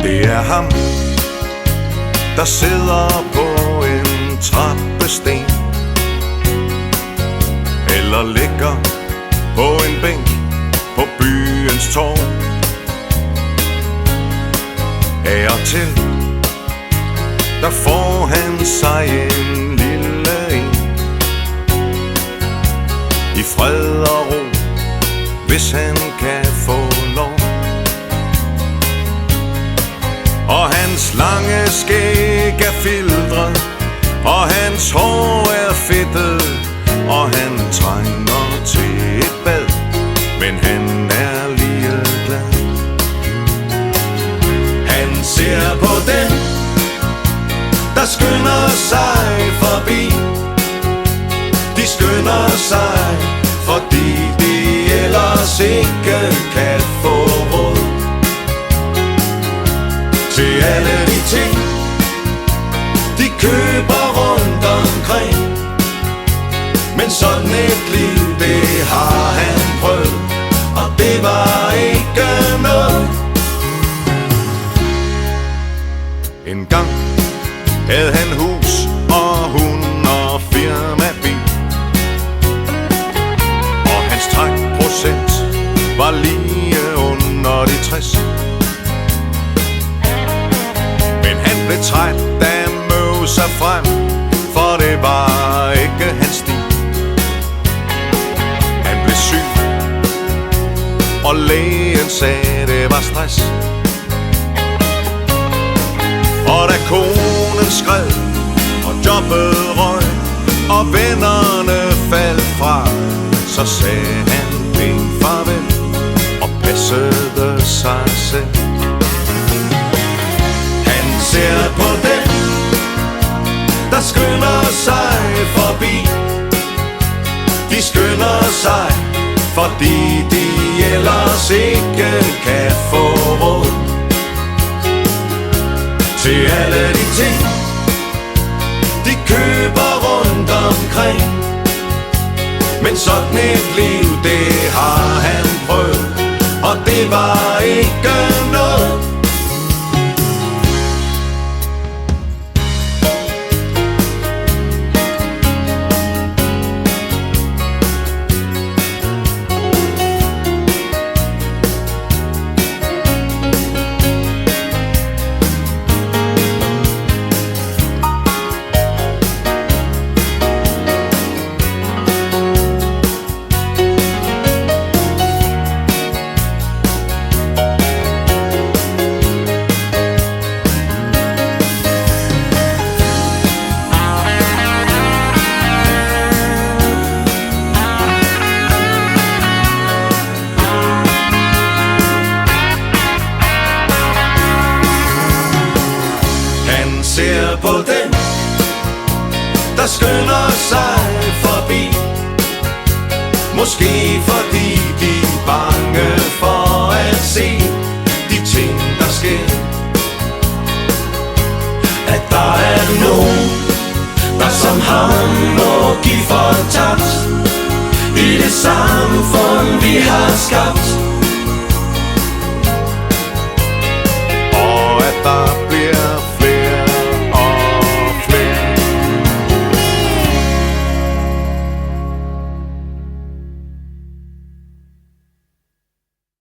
Det er ham, der sidder på en trappesten, eller ligger på en bænk på byens torv. Af og til, der får han sig en lille en, i fred og ro, hvis han kan få lov. Og hans lange skæg er filtret, og hans hår er fedtet, og han trænger til et bad, men han er ligeglad. Han ser på den, der skynder sig forbi. De skynder sig, fordi de ellers ikke kan få råd til alle de ting, de køber rundt omkring. Men sådan et liv, det har han prøvet, og det var ikke noget. En gang havde han hus og hund og firmabil, og hans trækprocent var lige under de 60. Men han blev træt af at møve sig frem, for det var ikke hans stil. Han blev syg, og lægen sagde, det var stress. Og da konen skred, og jobbet røg, og vennerne faldt fra, så sagde han pænt farvel, og passede sig selv. Han ser på den, der skynder sig forbi. De skynder sig, fordi de ellers ikke kan få råd til alle de ting, de køber rundt omkring. Men sådan et liv, det har han prøvet, og det var ikke noget. Ser på den, der skynder sig forbi. Måske fordi de er bange for at se de ting, der sker. At der er nogen, der som ham må give fortabt i det samfund, vi har skabt.